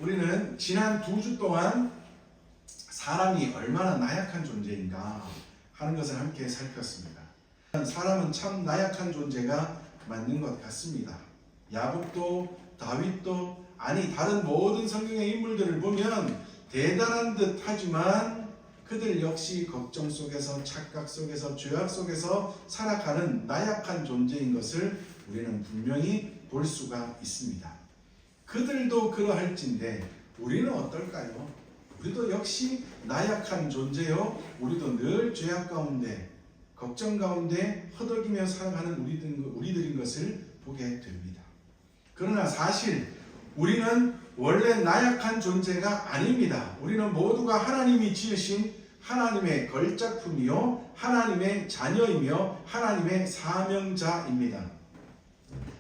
우리는 지난 2주 동안 사람이 얼마나 나약한 존재인가 하는 것을 함께 살폈습니다. 사람은 참 나약한 존재가 맞는 것 같습니다. 야곱도 다윗도 다른 모든 성경의 인물들을 보면 대단한 듯 하지만 그들 역시 걱정 속에서 착각 속에서 죄악 속에서 살아가는 나약한 존재인 것을 우리는 분명히 볼 수가 있습니다. 그들도 그러할진데 우리는 어떨까요? 우리도 역시 나약한 존재요. 우리도 늘 죄악 가운데 걱정 가운데 허덕이며 살아가는 우리들인 것을 보게 됩니다. 그러나 사실 우리는 원래 나약한 존재가 아닙니다. 우리는 모두가 하나님이 지으신 하나님의 걸작품이요 하나님의 자녀이며 하나님의 사명자입니다.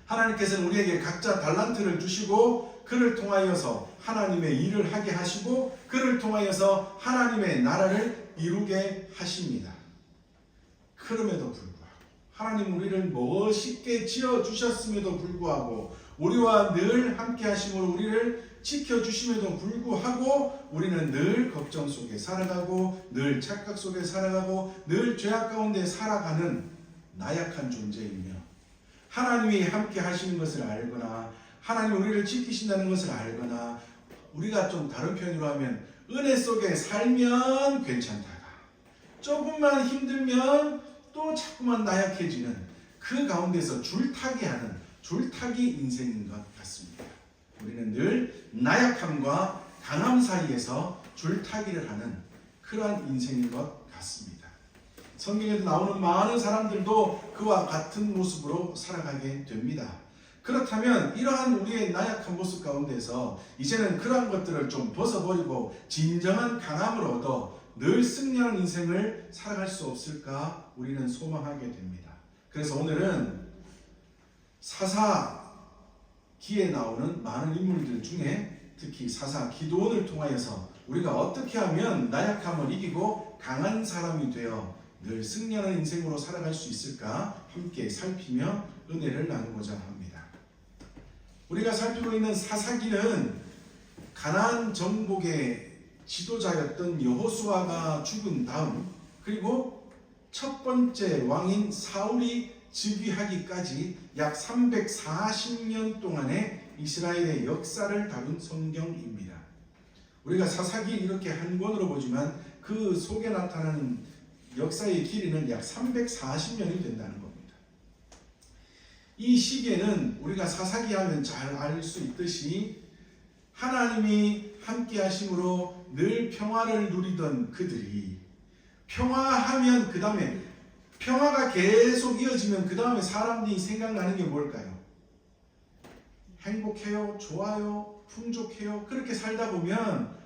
하나님께서는 우리에게 각자 달란트를 주시고 그를 통하여서 하나님의 일을 하게 하시고 그를 통하여서 하나님의 나라를 이루게 하십니다. 그럼에도 불구하고 하나님 우리를 멋있게 지어주셨음에도 불구하고 우리와 늘 함께 하심으로 우리를 지켜주심에도 불구하고 우리는 늘 걱정 속에 살아가고 늘 착각 속에 살아가고 늘 죄악 가운데 살아가는 나약한 존재이며 하나님이 함께 하시는 것을 알거나 하나님 우리를 지키신다는 것을 알거나 우리가 좀 다른 표현으로 하면 은혜 속에 살면 괜찮다가 조금만 힘들면 또 자꾸만 나약해지는 그 가운데서 줄타기 하는 줄타기 인생인 것 같습니다. 우리는 늘 나약함과 강함 사이에서 줄타기를 하는 그러한 인생인 것 같습니다. 성경에도 나오는 많은 사람들도 그와 같은 모습으로 살아가게 됩니다. 그렇다면 이러한 우리의 나약한 모습 가운데서 이제는 그러한 것들을 좀 벗어버리고 진정한 강함을 얻어 늘 승리하는 인생을 살아갈 수 없을까 우리는 소망하게 됩니다. 그래서 오늘은 사사기에 나오는 많은 인물들 중에 특히 사사 기드온을 통하여서 우리가 어떻게 하면 나약함을 이기고 강한 사람이 되어 늘 승리하는 인생으로 살아갈 수 있을까 함께 살피며 은혜를 나누고자 합니다. 우리가 살피고 있는 사사기는 가나안 정복의 지도자였던 여호수아가 죽은 다음 그리고 첫 번째 왕인 사울이 즉위하기까지 약 340년 동안의 이스라엘의 역사를 다룬 성경입니다. 우리가 사사기 이렇게 한 권으로 보지만 그 속에 나타나는 역사의 길이는 약 340년이 된다는 겁니다. 이 시기에는 우리가 사사기 하면 잘 알 수 있듯이 하나님이 함께 하심으로 늘 평화를 누리던 그들이 평화하면 그 다음에 평화가 계속 이어지면 그 다음에 사람들이 생각나는 게 뭘까요? 행복해요? 좋아요? 풍족해요? 그렇게 살다 보면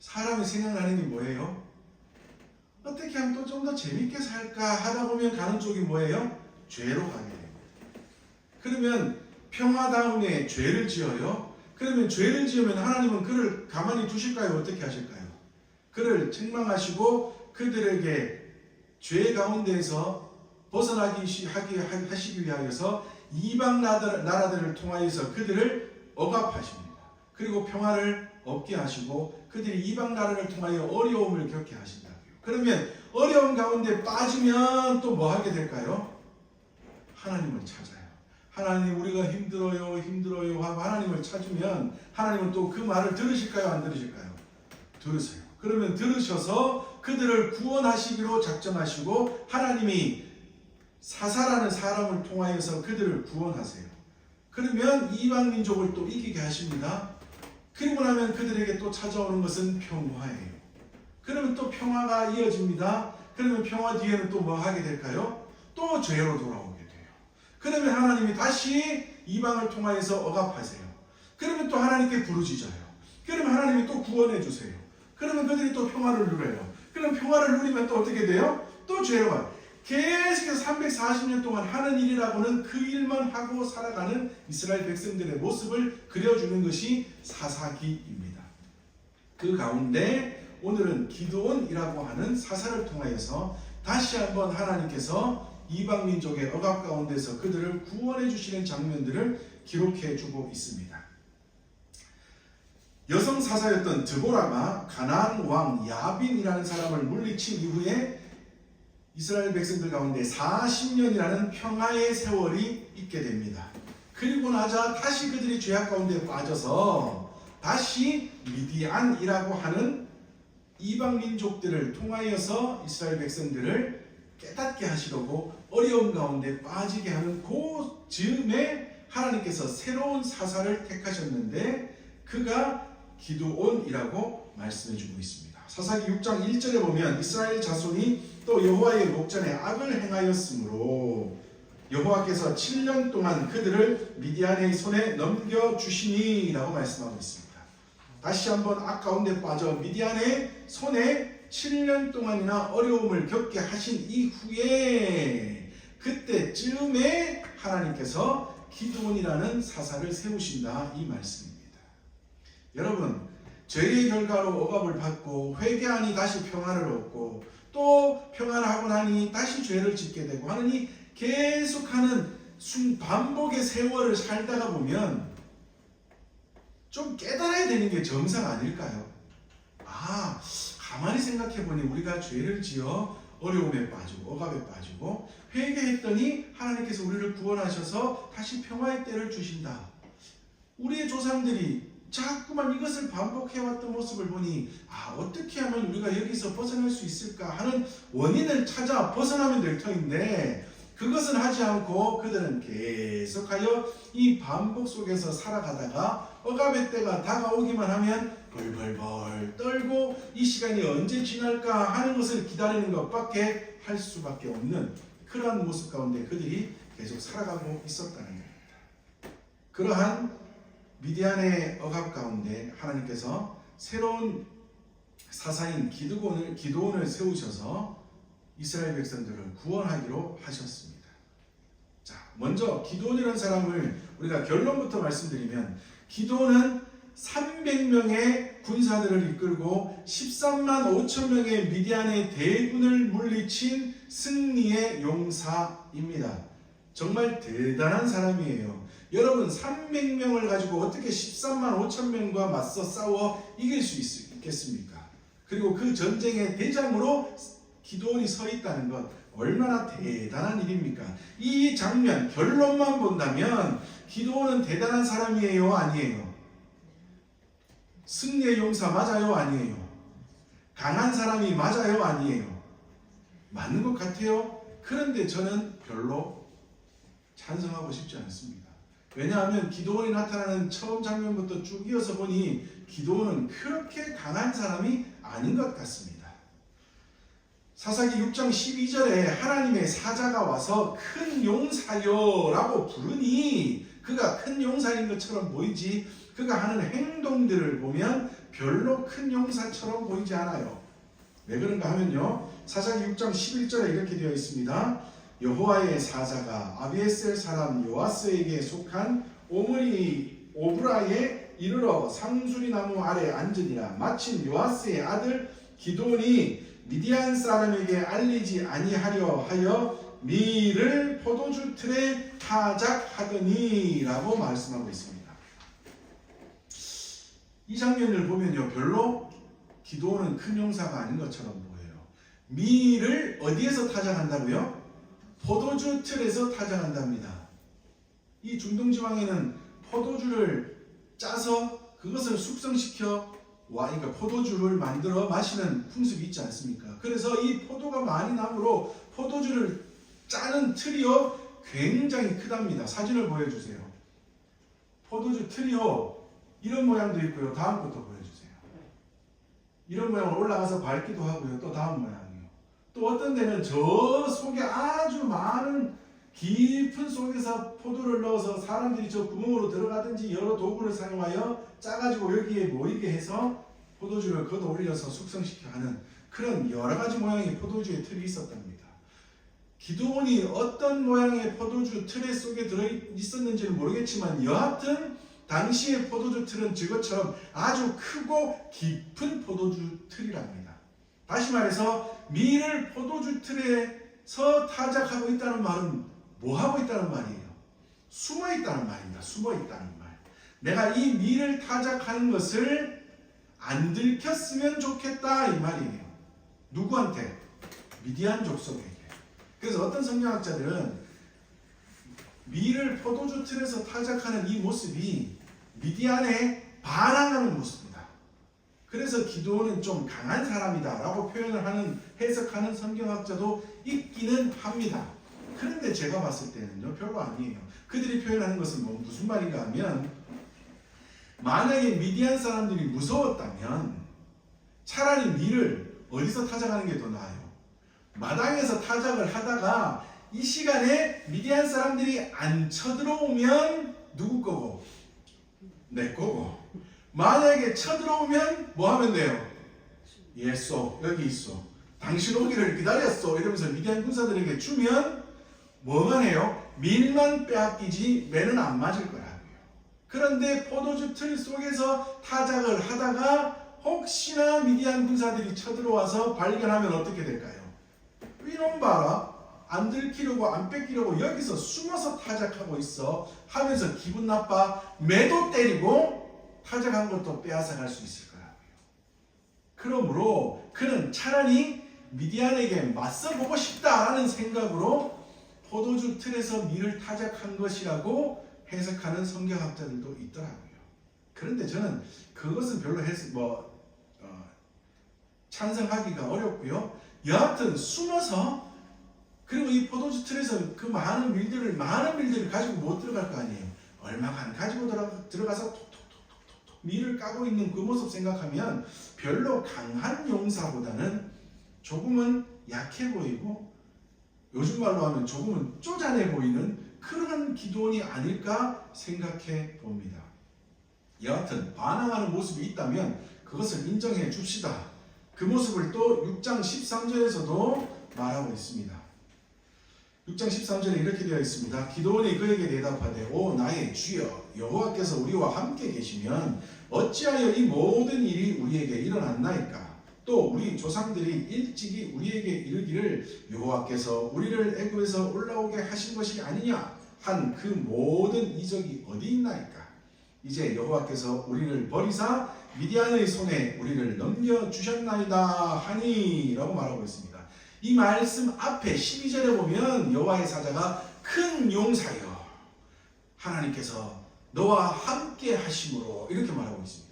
사람이 생각나는 게 뭐예요? 어떻게 하면 또 좀 더 재밌게 살까 하다 보면 가는 쪽이 뭐예요? 죄로 가게 됩니다. 그러면 평화 다음에 죄를 지어요? 그러면 죄를 지으면 하나님은 그를 가만히 두실까요? 어떻게 하실까요? 그를 책망하시고 그들에게 죄 가운데에서 벗어나기 하시기 위하여서 이방 나라들을 통하여서 그들을 억압하십니다. 그리고 평화를 얻게 하시고 그들이 이방 나라를 통하여 어려움을 겪게 하신다고요. 그러면 어려움 가운데 빠지면 또 뭐 하게 될까요? 하나님을 찾아요. 하나님 우리가 힘들어요 하고 하나님을 찾으면 하나님은 또 그 말을 들으실까요? 안 들으실까요? 들으세요. 그러면 들으셔서 그들을 구원하시기로 작정하시고 하나님이 사사라는 사람을 통하여서 그들을 구원하세요. 그러면 이방 민족을 또 이기게 하십니다. 그리고 나면 그들에게 또 찾아오는 것은 평화예요. 그러면 또 평화가 이어집니다. 그러면 평화 뒤에는 또 뭐 하게 될까요? 또 죄로 돌아오게 돼요. 그러면 하나님이 다시 이방을 통하여서 억압하세요. 그러면 또 하나님께 부르짖어요. 그러면 하나님이 또 구원해 주세요. 그러면 그들이 또 평화를 누려요. 그럼 평화를 누리면 또 어떻게 돼요? 또 죄로 가요. 계속해서 340년 동안 하는 일이라고는 그 일만 하고 살아가는 이스라엘 백성들의 모습을 그려주는 것이 사사기입니다. 그 가운데 오늘은 기드온이라고 하는 사사를 통하여서 다시 한번 하나님께서 이방 민족의 억압 가운데서 그들을 구원해 주시는 장면들을 기록해 주고 있습니다. 여성 사사였던 드보라가 가나안 왕 야빈이라는 사람을 물리친 이후에 이스라엘 백성들 가운데 40년이라는 평화의 세월이 있게 됩니다. 그리고 나자 다시 그들이 죄악 가운데 빠져서 다시 미디안이라고 하는 이방 민족들을 통하여서 이스라엘 백성들을 깨닫게 하시려고 어려움 가운데 빠지게 하는 그 즈음에 하나님께서 새로운 사사를 택하셨는데 그가 기드온이라고 말씀해 주고 있습니다. 사사기 6장 1절에 보면 이스라엘 자손이 또 여호와의 목전에 악을 행하였으므로 여호와께서 7년 동안 그들을 미디안의 손에 넘겨주시니 라고 말씀하고 있습니다. 다시 한번 악 가운데 빠져 미디안의 손에 7년 동안이나 어려움을 겪게 하신 이후에 그때쯤에 하나님께서 기드온이라는 사사를 세우신다 이 말씀입니다. 여러분, 죄의 결과로 억압을 받고 회개하니 다시 평화를 얻고 또 평화를 하고 나니 다시 죄를 짓게 되고 하느니 계속하는 반복의 세월을 살다가 보면 좀 깨달아야 되는 게 정상 아닐까요? 가만히 생각해 보니 우리가 죄를 지어 어려움에 빠지고 억압에 빠지고 회개했더니 하나님께서 우리를 구원하셔서 다시 평화의 때를 주신다. 우리의 조상들이 자꾸만 이것을 반복해왔던 모습을 보니 어떻게 하면 우리가 여기서 벗어날 수 있을까 하는 원인을 찾아 벗어나면 될 터인데 그것은 하지 않고 그들은 계속하여 이 반복 속에서 살아가다가 억압의 때가 다가오기만 하면 벌벌벌 떨고 이 시간이 언제 지날까 하는 것을 기다리는 것밖에 할 수밖에 없는 그러한 모습 가운데 그들이 계속 살아가고 있었다는 겁니다. 그러한 미디안의 억압 가운데 하나님께서 새로운 사사인 기드온을 세우셔서 이스라엘 백성들을 구원하기로 하셨습니다. 자, 먼저 기드온이라는 사람을 우리가 결론부터 말씀드리면 기드온은 300명의 군사들을 이끌고 13만 5천 명의 미디안의 대군을 물리친 승리의 용사입니다. 정말 대단한 사람이에요. 여러분 300명을 가지고 어떻게 13만 5천 명과 맞서 싸워 이길 수 있겠습니까? 그리고 그 전쟁의 대장으로 기드온이 서 있다는 것 얼마나 대단한 일입니까? 이 장면 결론만 본다면 기드온은 대단한 사람이에요? 아니에요? 승리의 용사 맞아요? 아니에요? 강한 사람이 맞아요? 아니에요? 맞는 것 같아요? 그런데 저는 별로 찬성하고 싶지 않습니다. 왜냐하면 기드온이 나타나는 처음 장면부터 쭉 이어서 보니 기드온은 그렇게 강한 사람이 아닌 것 같습니다. 사사기 6장 12절에 하나님의 사자가 와서 큰 용사여 라고 부르니 그가 큰 용사인 것처럼 보이지 그가 하는 행동들을 보면 별로 큰 용사처럼 보이지 않아요. 왜 그런가 하면요, 사사기 6장 11절에 이렇게 되어 있습니다. 여호와의 사자가 아비에셀 사람 요아스에게 속한 오브라에 이르러 상수리 나무 아래 앉으니라. 마침 요아스의 아들 기드온이 미디안 사람에게 알리지 아니하려 하여 밀을 포도주 틀에 타작하더니 라고 말씀하고 있습니다. 이 장면을 보면요, 별로 기드온은 큰 용사가 아닌 것처럼 보여요. 밀을 어디에서 타작한다고요? 포도주 틀에서 타작한답니다. 이 중동지방에는 포도주를 짜서 그것을 숙성시켜 그러니까 포도주를 만들어 마시는 풍습이 있지 않습니까? 그래서 이 포도가 많이 나므로 포도주를 짜는 틀이요 굉장히 크답니다. 사진을 보여주세요. 포도주 틀이요 이런 모양도 있고요. 다음 것도 보여주세요. 이런 모양으로 올라가서 밟기도 하고요. 또 다음 모양이요. 또 어떤 데는 저 속에 아주 많은 깊은 속에서 포도를 넣어서 사람들이 저 구멍으로 들어가든지 여러 도구를 사용하여 짜가지고 여기에 모이게 해서 포도주를 걷어 올려서 숙성시켜 하는 그런 여러 가지 모양의 포도주의 틀이 있었답니다. 기드온이 어떤 모양의 포도주 틀 속에 들어 있었는지는 모르겠지만 여하튼 당시의 포도주 틀은 저것처럼 아주 크고 깊은 포도주 틀이랍니다. 다시 말해서 밀을 포도주 틀에서 타작하고 있다는 말은 뭐 하고 있다는 말이에요? 숨어 있다는 말입니다. 숨어 있다는 말. 내가 이 미를 타작하는 것을 안 들켰으면 좋겠다 이 말이에요. 누구한테? 미디안 족속에게. 그래서 어떤 성경학자들은 미를 포도주 틀에서 타작하는 이 모습이 미디안에 반항하는 모습이다. 그래서 기드온은 좀 강한 사람이다 라고 표현을 하는, 해석하는 성경학자도 있기는 합니다. 그런데 제가 봤을 때는요, 별로 아니에요. 그들이 표현하는 것은 무슨 말인가 하면, 만약에 미디안 사람들이 무서웠다면 차라리 미를 어디서 타작하는 게 더 나아요? 마당에서 타작을 하다가 이 시간에 미디안 사람들이 안 쳐들어오면 누구 거고? 내 거고. 만약에 쳐들어오면 뭐 하면 돼요? 예쏘, 여기 있어. 당신 오기를 기다렸어. 이러면서 미디안 군사들에게 주면 뭐만 해요? 밀만 빼앗기지 매는 안 맞을 거라고요. 그런데 포도주 틀 속에서 타작을 하다가 혹시나 미디안 군사들이 쳐들어와서 발견하면 어떻게 될까요? 이놈 봐라. 안 들키려고 안 뺏기려고 여기서 숨어서 타작하고 있어 하면서 기분 나빠 매도 때리고 타작한 것도 빼앗아 갈 수 있을 거라고요. 그러므로 그는 차라리 미디안에게 맞서보고 싶다라는 생각으로 포도주 틀에서 밀을 타작한 것이라고 해석하는 성경학자들도 있더라고요. 그런데 저는 그것은 별로 찬성하기가 어렵고요. 여하튼 숨어서, 그리고 이 포도주 틀에서 그 많은 밀들을 가지고 못 들어갈 거 아니에요. 얼마간 가지고 들어가서 톡톡톡톡톡 밀을 까고 있는 그 모습 생각하면 별로 강한 용사보다는 조금은 약해 보이고, 요즘 말로 하면 조금은 쪼잔해 보이는 그런 기드온이 아닐까 생각해 봅니다. 여하튼 반항하는 모습이 있다면 그것을 인정해 줍시다. 그 모습을 또 6장 13절에서도 말하고 있습니다. 6장 13절에 이렇게 되어 있습니다. 기드온이 그에게 대답하되 오 나의 주여 여호와께서 우리와 함께 계시면 어찌하여 이 모든 일이 우리에게 일어났나이까? 또 우리 조상들이 일찍이 우리에게 이르기를 여호와께서 우리를 애굽에서 올라오게 하신 것이 아니냐 한 그 모든 이적이 어디 있나이까? 이제 여호와께서 우리를 버리사 미디안의 손에 우리를 넘겨주셨나이다 하니 라고 말하고 있습니다. 이 말씀 앞에 12절에 보면 여호와의 사자가 큰 용사여 하나님께서 너와 함께 하심으로 이렇게 말하고 있습니다.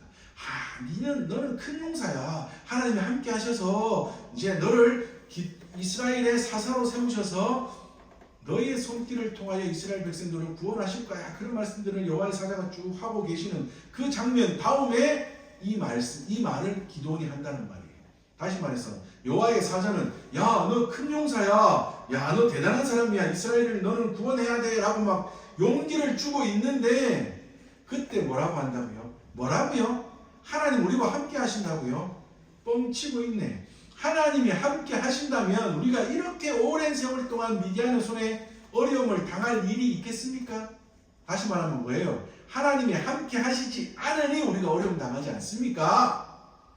너는 큰 용사야. 하나님이 함께 하셔서 이제 너를 이스라엘의 사사로 세우셔서 너희의 손길을 통하여 이스라엘 백성들을 구원하실 거야. 그런 말씀들을 여호와의 사자가 쭉 하고 계시는 그 장면 다음에 이 말을 기드온이 한다는 말이에요. 다시 말해서 여호와의 사자는 야, 너 큰 용사야. 야, 너 대단한 사람이야. 이스라엘을 너는 구원해야 돼. 라고 막 용기를 주고 있는데 그때 뭐라고 한다고요? 뭐라고요? 하나님 우리와 함께 하신다고요? 뻥치고 있네. 하나님이 함께 하신다면 우리가 이렇게 오랜 세월 동안 미디안의 손에 어려움을 당할 일이 있겠습니까? 다시 말하면 뭐예요? 하나님이 함께 하시지 않으니 우리가 어려움 당하지 않습니까?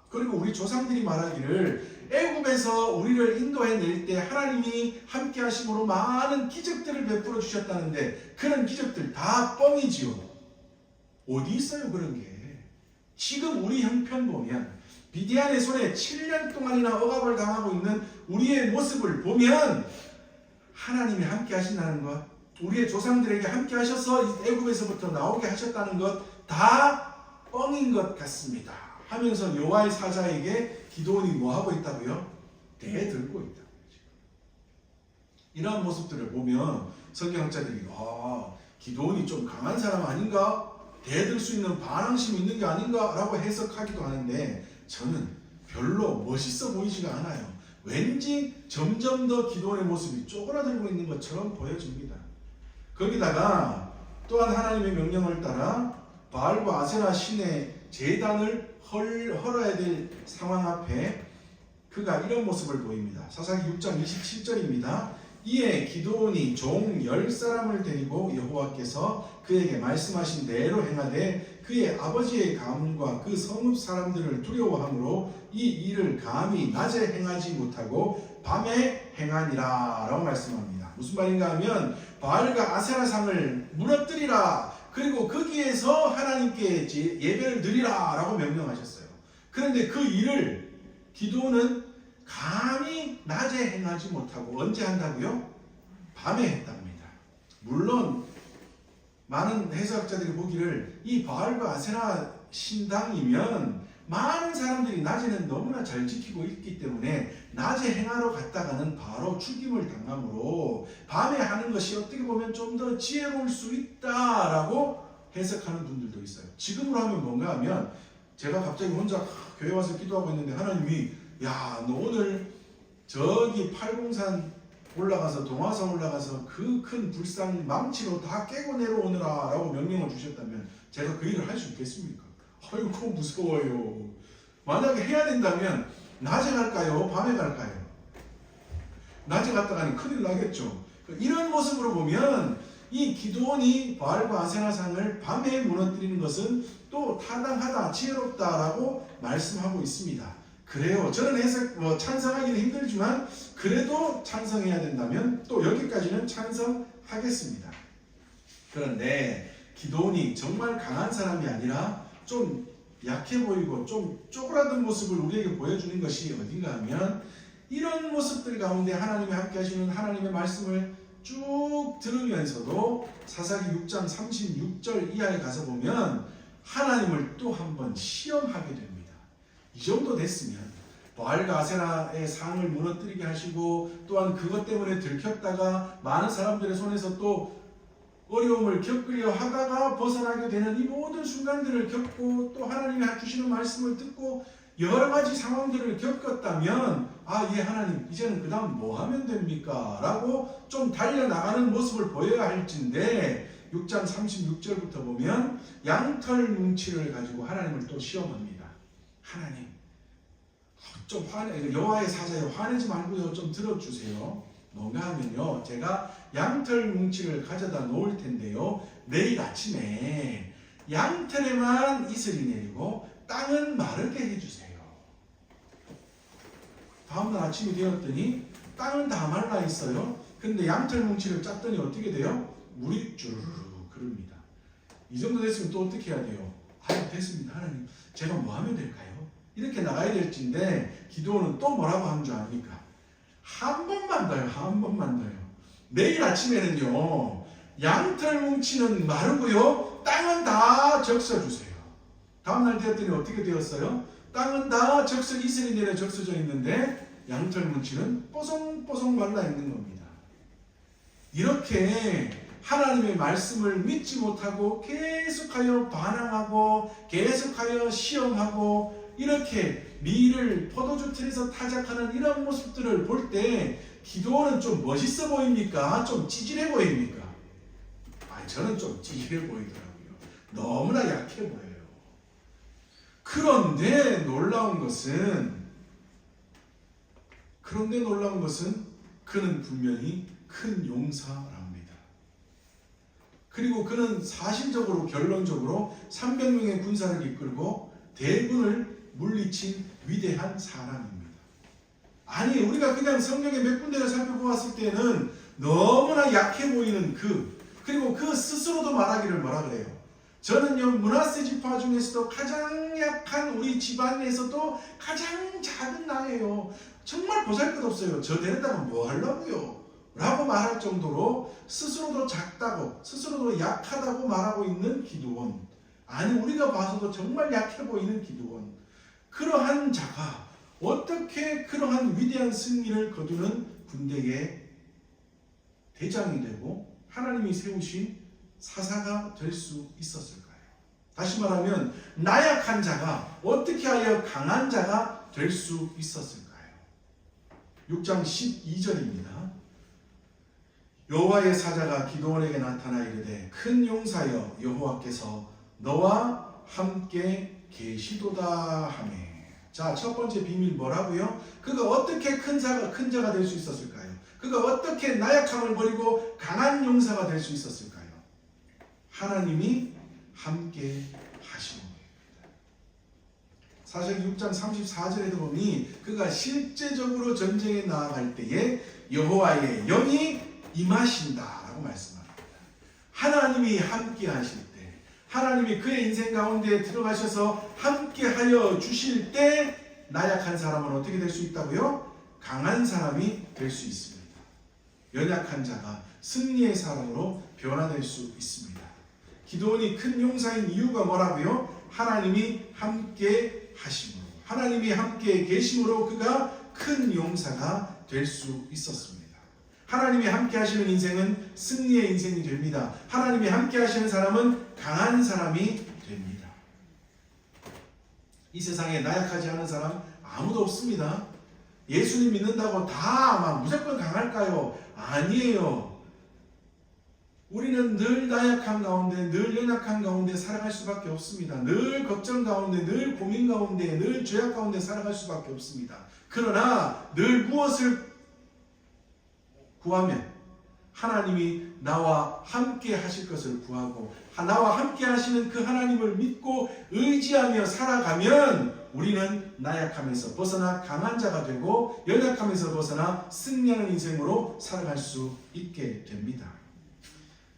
그리고 우리 조상들이 말하기를 애굽에서 우리를 인도해낼 때 하나님이 함께 하심으로 많은 기적들을 베풀어 주셨다는데 그런 기적들 다 뻥이지요. 어디 있어요 그런 게? 지금 우리 형편 보면 미디안의 손에 7년 동안이나 억압을 당하고 있는 우리의 모습을 보면 하나님이 함께 하신다는 것, 우리의 조상들에게 함께 하셔서 애굽에서부터 나오게 하셨다는 것 다 뻥인 것 같습니다 하면서 여호와의 사자에게 기드온이 뭐하고 있다고요? 대들고 있다고요. 이러한 모습들을 보면 성경학자들이 기드온이 좀 강한 사람 아닌가? 대들 수 있는 반항심이 있는 게 아닌가? 라고 해석하기도 하는데 저는 별로 멋있어 보이지가 않아요. 왠지 점점 더 기드온의 모습이 쪼그라들고 있는 것처럼 보여집니다. 거기다가 또한 하나님의 명령을 따라 바알과 아세라 신의 제단을 헐어야 될 상황 앞에 그가 이런 모습을 보입니다. 사사기 6장 27절입니다. 이에 기드온이 종 10사람을 데리고 여호와께서 그에게 말씀하신 대로 행하되 그의 아버지의 가문과 그 성읍 사람들을 두려워하므로 이 일을 감히 낮에 행하지 못하고 밤에 행하니라 라고 말씀합니다. 무슨 말인가 하면 바알과 아세라상을 무너뜨리라. 그리고 거기에서 하나님께 예배를 드리라 라고 명령하셨어요. 그런데 그 일을 기도는 감히 낮에 행하지 못하고 언제 한다고요? 밤에 했답니다. 물론 많은 해석자들이 보기를 이 바알과 아세라 신당이면 많은 사람들이 낮에는 너무나 잘 지키고 있기 때문에 낮에 행하러 갔다가는 바로 죽임을 당함으로 밤에 하는 것이 어떻게 보면 좀 더 지혜로울 수 있다라고 해석하는 분들도 있어요. 지금으로 하면 뭔가 하면 제가 갑자기 혼자 교회 와서 기도하고 있는데 하나님이 야, 너 오늘 저기 팔공산 올라가서 동화산 올라가서 그 큰 불상 망치로 다 깨고 내려오느라 라고 명령을 주셨다면 제가 그 일을 할 수 있겠습니까? 아이고 무서워요. 만약에 해야 된다면 낮에 갈까요? 밤에 갈까요? 낮에 갔다가는 큰일 나겠죠. 이런 모습으로 보면 이 기드온이 바알과 아세라상을 밤에 무너뜨리는 것은 또 타당하다, 지혜롭다라고 말씀하고 있습니다. 그래요. 저는 찬성하기는 힘들지만 그래도 찬성해야 된다면 또 여기까지는 찬성하겠습니다. 그런데 기드온이 정말 강한 사람이 아니라 좀 약해 보이고 좀 쪼그라든 모습을 우리에게 보여주는 것이 어딘가 하면 이런 모습들 가운데 하나님이 함께 하시는 하나님의 말씀을 쭉 들으면서도 사사기 6장 36절 이하에 가서 보면 하나님을 또 한 번 시험하게 됩니다. 이 정도 됐으면 바알과 아세라의 상을 무너뜨리게 하시고 또한 그것 때문에 들켰다가 많은 사람들의 손에서 또 어려움을 겪으려 하다가 벗어나게 되는 이 모든 순간들을 겪고 또 하나님이 주시는 말씀을 듣고 여러 가지 상황들을 겪었다면 예 하나님 이제는 그 다음 뭐 하면 됩니까? 라고 좀 달려나가는 모습을 보여야 할진데 6장 36절부터 보면 양털 뭉치를 가지고 하나님을 또 시험합니다. 하나님 좀 여호와의 사자여 화내지 말고요 좀 들어주세요. 뭔가 하면요 제가 양털 뭉치를 가져다 놓을 텐데요 내일 아침에 양털에만 이슬이 내리고 땅은 마르게 해주세요. 다음날 아침이 되었더니 땅은 다 말라 있어요. 근데 양털 뭉치를 짰더니 어떻게 돼요? 물이 주르르 흐릅니다. 이 정도 됐으면 또 어떻게 해야 돼요? 됐습니다. 하나님 제가 뭐 하면 될까요? 이렇게 나가야 될진데 기드온은 또 뭐라고 하는 줄 압니까? 한 번만 더요. 한 번만 더요. 내일 아침에는요 양털 뭉치는 마르고요 땅은 다 적셔주세요. 다음날 되었더니 어떻게 되었어요? 땅은 다 이슬이 내려 적셔져 있는데 양털 뭉치는 뽀송뽀송 말라 있는 겁니다. 이렇게 하나님의 말씀을 믿지 못하고 계속하여 반항하고 계속하여 시험하고 이렇게 밀을 포도주 틀에서 타작하는 이런 모습들을 볼 때 기드온은 좀 멋있어 보입니까? 좀 찌질해 보입니까? 저는 좀 찌질해 보이더라고요. 너무나 약해 보여요. 그런데 놀라운 것은 그는 분명히 큰 용사랍니다. 그리고 그는 사실적으로 결론적으로 300명의 군사를 이끌고 대군을 물리친 위대한 사람입니다. 아니 우리가 그냥 성경의 몇 군데를 살펴보았을 때는 너무나 약해 보이는 그리고 그 스스로도 말하기를 뭐라 그래요? 저는요 므낫세 지파 중에서도 가장 약한 우리 집안에서도 가장 작은 나예요. 정말 보잘것없어요. 저 데려다가 뭐 하려고요? 라고 말할 정도로 스스로도 작다고 스스로도 약하다고 말하고 있는 기드온. 아니 우리가 봐서도 정말 약해 보이는 기드온. 그러한 자가 어떻게 그러한 위대한 승리를 거두는 군대의 대장이 되고 하나님이 세우신 사사가 될 수 있었을까요? 다시 말하면 나약한 자가 어떻게 하여 강한 자가 될 수 있었을까요? 6장 12절입니다. 여호와의 사자가 기드온에게 나타나 이르되 큰 용사여 여호와께서 너와 함께 계시도다 하매. 자, 첫 번째 비밀 뭐라고요? 그가 어떻게 큰 자가 될 수 있었을까요? 그가 어떻게 나약함을 버리고 강한 용사가 될 수 있었을까요? 하나님이 함께 하신 겁니다. 사실 6장 34절에도 보니 그가 실제적으로 전쟁에 나아갈 때에 여호와의 영이 임하신다라고 말씀합니다. 하나님이 함께 하실 때 하나님이 그의 인생 가운데 들어가셔서 함께하여 주실 때 나약한 사람은 어떻게 될 수 있다고요? 강한 사람이 될 수 있습니다. 연약한 자가 승리의 사람으로 변화될 수 있습니다. 기드온이 큰 용사인 이유가 뭐라고요? 하나님이 함께 하심으로, 하나님이 함께 계심으로 그가 큰 용사가 될 수 있었습니다. 하나님이 함께 하시는 인생은 승리의 인생이 됩니다. 하나님이 함께 하시는 사람은 강한 사람이 됩니다. 이 세상에 나약하지 않은 사람 아무도 없습니다. 예수님 믿는다고 다 막 무조건 강할까요? 아니에요. 우리는 늘 나약한 가운데, 늘 연약한 가운데 살아갈 수밖에 없습니다. 늘 걱정 가운데, 늘 고민 가운데, 늘 죄악 가운데 살아갈 수밖에 없습니다. 그러나 늘 무엇을 구하면 하나님이 나와 함께 하실 것을 구하고 나와 함께 하시는 그 하나님을 믿고 의지하며 살아가면 우리는 나약함에서 벗어나 강한 자가 되고 연약함에서 벗어나 승리하는 인생으로 살아갈 수 있게 됩니다.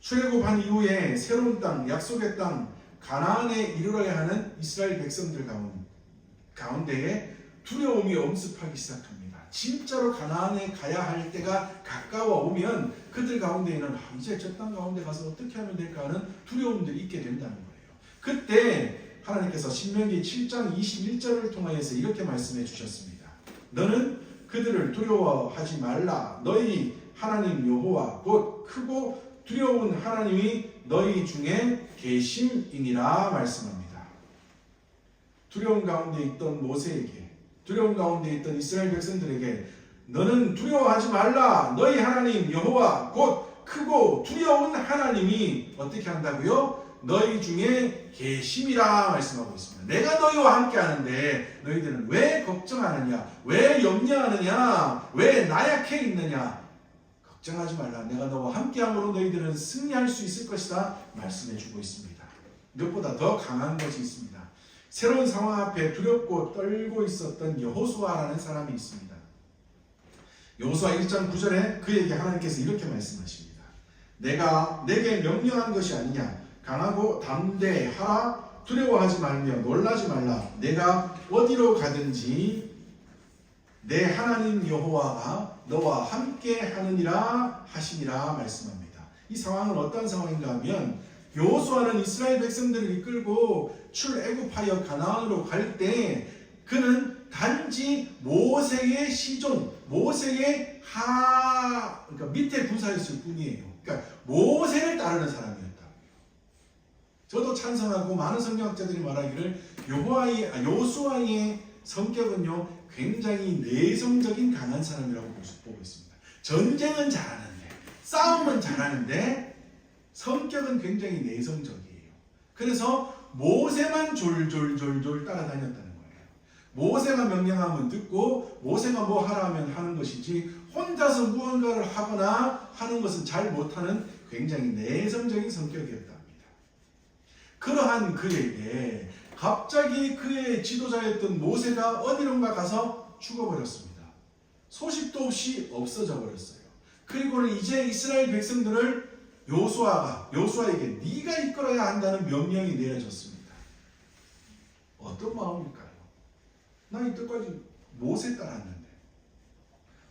출애굽한 이후에 새로운 땅, 약속의 땅 가나안에 이르러야 하는 이스라엘 백성들 가운데에 두려움이 엄습하기 시작합니다. 진짜로 가나안에 가야 할 때가 가까워 오면 그들 가운데에는 이제 저 땅 가운데 가서 어떻게 하면 될까 하는 두려움들이 있게 된다는 거예요. 그때 하나님께서 신명기 7장 21절을 통하여서 이렇게 말씀해 주셨습니다. 너는 그들을 두려워하지 말라. 너희 하나님 여호와 곧 크고 두려운 하나님이 너희 중에 계심이니라 말씀합니다. 두려움 가운데 있던 모세에게, 두려움 가운데 있던 이스라엘 백성들에게 너는 두려워하지 말라. 너희 하나님 여호와 곧 크고 두려운 하나님이 어떻게 한다고요? 너희 중에 계심이라 말씀하고 있습니다. 내가 너희와 함께 하는데 너희들은 왜 걱정하느냐? 왜 염려하느냐? 왜 나약해 있느냐? 걱정하지 말라. 내가 너와 함께함으로 너희들은 승리할 수 있을 것이다 말씀해 주고 있습니다. 무엇보다 더 강한 것이 있습니다. 새로운 상황 앞에 두렵고 떨고 있었던 여호수아라는 사람이 있습니다. 여호수아 1장 9절에 그에게 하나님께서 이렇게 말씀하십니다. 내가 내게 명령한 것이 아니냐? 강하고 담대하라. 두려워하지 말며 놀라지 말라. 내가 어디로 가든지 내 하나님 여호와가 너와 함께 하느니라 하시니라 말씀합니다. 이 상황은 어떤 상황인가 하면 여호수아는 이스라엘 백성들을 이끌고 출애굽하여 가나안으로 갈 때 그는 단지 모세의 시종, 모세의 그러니까 밑에 부사였을 뿐이에요. 그러니까 모세를 따르는 사람이었다. 저도 찬성하고 많은 성경학자들이 말하기를 여호수아의 성격은요 굉장히 내성적인 강한 사람이라고 보고 있습니다. 전쟁은 잘하는데, 싸움은 잘하는데 성격은 굉장히 내성적이에요. 그래서 모세만 졸졸졸졸 따라다녔다는 거예요. 모세가 명령하면 듣고 모세가 뭐 하라 하면 하는 것이지 혼자서 무언가를 하거나 하는 것은 잘 못하는 굉장히 내성적인 성격이었답니다. 그러한 그에게 갑자기 그의 지도자였던 모세가 어디론가 가서 죽어버렸습니다. 소식도 없이 없어져 버렸어요. 그리고는 이제 이스라엘 백성들을 여호수아에게 네가 이끌어야 한다는 명령이 내려졌습니다. 어떤 마음일까요? 나 이때까지 모세 따랐는데,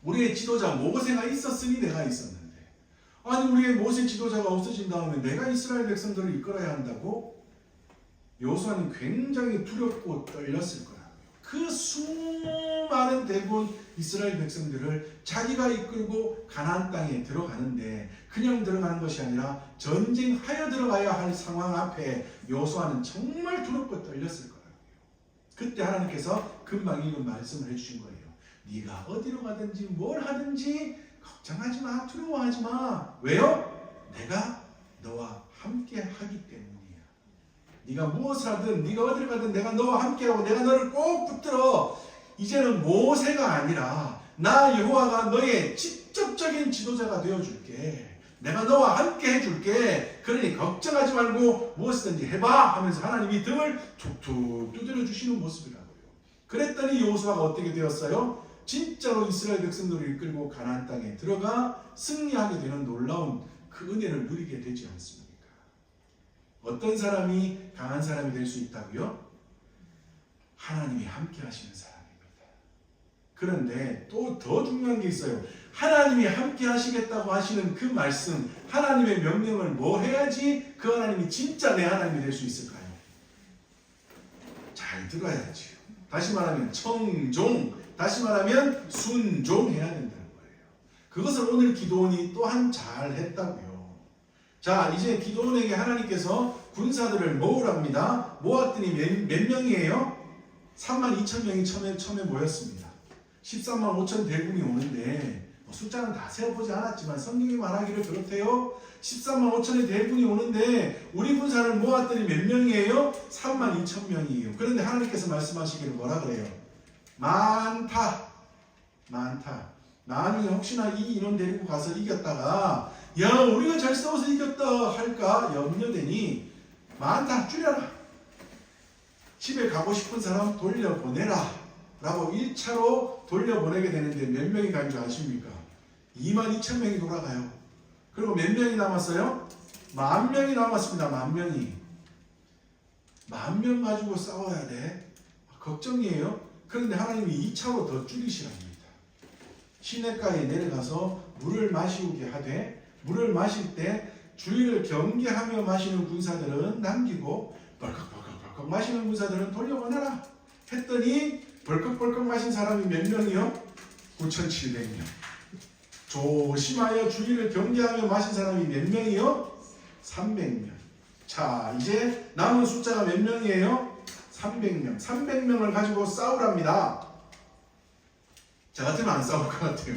우리의 지도자 모세가 있었으니 내가 있었는데, 아니 우리의 모세 지도자가 없어진 다음에 내가 이스라엘 백성들을 이끌어야 한다고? 여호수아는 굉장히 두렵고 떨렸을 거라고요. 그 수많은 대부분 이스라엘 백성들을 자기가 이끌고 가나안 땅에 들어가는데 그냥 들어가는 것이 아니라 전쟁하여 들어가야 할 상황 앞에 여호수아는 정말 두렵고 떨렸을 거라고요. 그때 하나님께서 금방 읽은 말씀을 해주신 거예요. 네가 어디로 가든지 뭘 하든지 걱정하지 마, 두려워하지 마. 왜요? 내가 너와 함께 하기 때문이야. 네가 무엇을 하든 네가 어디를 가든 내가 너와 함께하고 내가 너를 꼭 붙들어. 이제는 모세가 아니라 나 여호와가 너의 직접적인 지도자가 되어줄게. 내가 너와 함께 해줄게. 그러니 걱정하지 말고 무엇이든지 해봐 하면서 하나님이 등을 툭툭 두드려 주시는 모습이라고요. 그랬더니 여호수아가 어떻게 되었어요? 진짜로 이스라엘 백성들을 이끌고 가나안 땅에 들어가 승리하게 되는 놀라운 그 은혜를 누리게 되지 않습니까? 어떤 사람이 강한 사람이 될 수 있다고요? 하나님이 함께 하시는 사람입니다. 그런데 또 더 중요한 게 있어요. 하나님이 함께 하시겠다고 하시는 그 말씀, 하나님의 명령을 뭐 해야지 그 하나님이 진짜 내 하나님이 될 수 있을까요? 잘 들어야지요. 다시 말하면 청종, 다시 말하면 순종해야 된다는 거예요. 그것을 오늘 기도원이 또한 잘 했다고요. 자, 이제 기도원에게 하나님께서 군사들을 모으랍니다. 모았더니 몇 명이에요? 32,000명이 처음에 모였습니다. 13만 5천 대군이 오는데 숫자는 다 세어보지 않았지만 성경이 말하기를 그렇대요. 13만 5천의 대군이 오는데 우리 군사를 모았더니 몇 명이에요? 3만 2천 명이에요. 그런데 하나님께서 말씀하시기를 뭐라 그래요? 많다. 나중에 혹시나 이 인원 데리고 가서 이겼다가 야 우리가 잘 싸워서 이겼다 할까 염려되니 많다 줄여라. 집에 가고 싶은 사람 돌려보내라 라고 1차로 돌려보내게 되는데 몇 명이 간 줄 아십니까? 2만 2천 명이 돌아가요. 그리고 몇 명이 남았어요? 10,000명이 남았습니다. 10,000명이. 10,000명 가지고 싸워야 돼? 걱정이에요. 그런데 하나님이 2차로 더 줄이시랍니다. 시냇가에 내려가서 물을 마시우게 하되 물을 마실 때 주의를 경계하며 마시는 군사들은 남기고 벌컥벌컥 마시는 군사들은 돌려보내라 했더니 벌컥벌컥 마신 사람이 몇 명이요? 9,700명. 조심하여 주의를 경계하며 마신 사람이 몇 명이요? 300명. 자, 이제 남은 숫자가 몇 명이에요? 300명. 300명을 가지고 싸우랍니다. 저 같으면 안 싸울 것 같아요.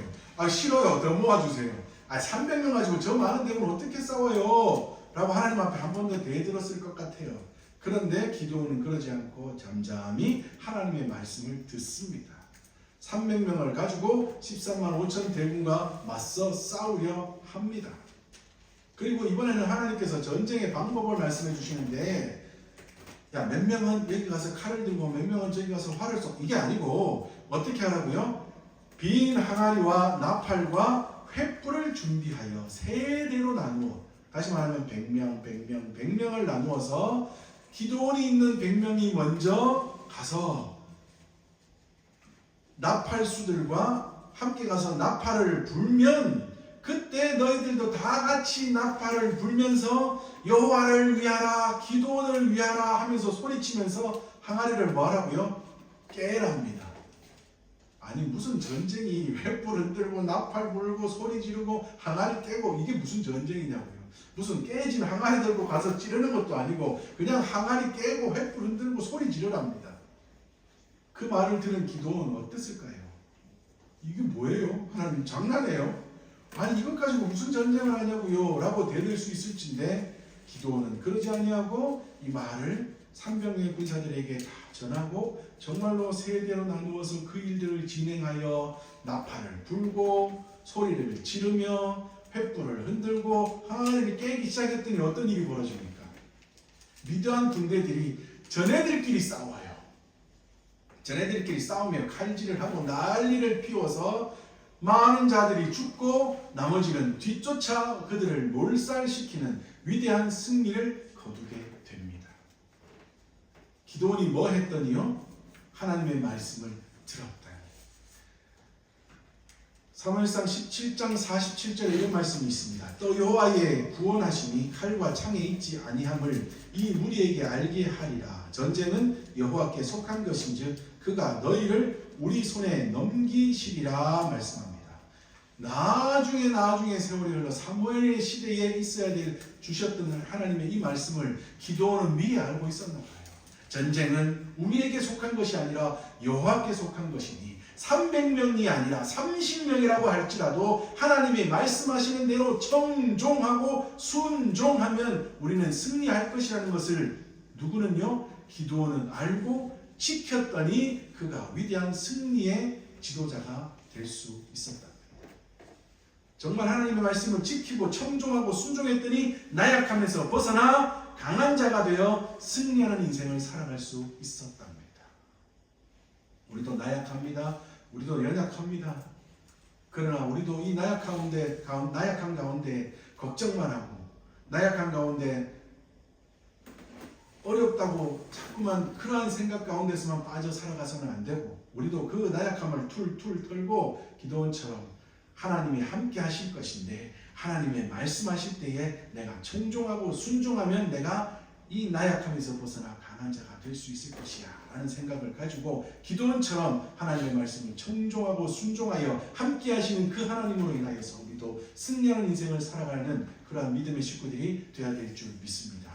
싫어요. 더 모아주세요. 300명 가지고 저 많은 대군 어떻게 싸워요? 라고 하나님 앞에 한 번 더 대들었을 것 같아요. 그런데 기도원은 그러지 않고 잠잠히 하나님의 말씀을 듣습니다. 300명을 가지고 13만 5천 대군과 맞서 싸우려 합니다. 그리고 이번에는 하나님께서 전쟁의 방법을 말씀해 주시는데 야, 몇 명은 여기 가서 칼을 들고 몇 명은 저기 가서 활을 쏘고 이게 아니고 어떻게 하라고요? 빈 항아리와 나팔과 횃불을 준비하여 세 대로 나누어 다시 말하면 100명을 나누어서 기도원이 있는 100명이 먼저 가서 나팔수들과 함께 가서 나팔을 불면 그때 너희들도 다 같이 나팔을 불면서 여호와를 위하라 기도원을 위하라 하면서 소리치면서 항아리를 뭐하라고요? 깨랍니다. 아니 무슨 전쟁이 횃불 흔들고 나팔 불고 소리 지르고 항아리 깨고 이게 무슨 전쟁이냐고요. 무슨 깨진 항아리 들고 가서 찌르는 것도 아니고 그냥 항아리 깨고 횃불 흔들고 소리 지르랍니다. 그 말을 들은 기도는 어땠을까요? 이게 뭐예요? 하나님 장난해요? 아니 이것 가지고 무슨 전쟁을 하냐고요? 라고 대들 수 있을진데 기도는 그러지 아니하고 이 말을 300명의 군사들에게 다 전하고 정말로 세 대로 나누어서 그 일들을 진행하여 나팔을 불고 소리를 지르며 횃불을 흔들고 항아리를 깨기 시작했더니 어떤 일이 벌어집니까? 미드한 군대들이 전애들끼리 싸워요. 전애들끼리 싸우며 칼질을 하고 난리를 피워서 많은 자들이 죽고 나머지는 뒤쫓아 그들을 몰살시키는 위대한 승리를 거두게 됩니다. 기도원이 뭐 했더니요? 하나님의 말씀을 들었다. 사무엘상 17장 47절에 이런 말씀이 있습니다. 또 여호와의 구원하심이 칼과 창에 있지 아니함을 이 무리에게 알게 하리라. 전쟁은 여호와께 속한 것인즉 그가 너희를 우리 손에 넘기시리라 말씀합니다. 나중에 세월이 흘러 사무엘의 시대에 있어야 될 주셨던 하나님의 이 말씀을 기도원은 미리 알고 있었나 봐요. 전쟁은 우리에게 속한 것이 아니라 여호와께 속한 것이니 300명이 아니라 30명이라고 할지라도 하나님이 말씀하시는 대로 청종하고 순종하면 우리는 승리할 것이라는 것을 누구는요? 기도원은 알고 지켰더니 그가 위대한 승리의 지도자가 될 수 있었다. 정말 하나님의 말씀을 지키고 청종하고 순종했더니 나약함에서 벗어나 강한 자가 되어 승리하는 인생을 살아갈 수 있었답니다. 우리도 나약합니다. 우리도 연약합니다. 그러나 우리도 이 나약한 가운데 걱정만 하고 나약한 가운데 어렵다고 자꾸만 그러한 생각 가운데서만 빠져 살아가서는 안 되고, 우리도 그 나약함을 툴툴 털고 기도원처럼 하나님이 함께 하실 것인데, 하나님의 말씀하실 때에 내가 청종하고 순종하면 내가 이 나약함에서 벗어나 강한 자가 될 수 있을 것이야 라는 생각을 가지고 기도원처럼 하나님의 말씀을 청종하고 순종하여 함께 하시는 그 하나님으로 인하여서 우리도 승리하는 인생을 살아가는 그러한 믿음의 식구들이 되어야 될 줄 믿습니다.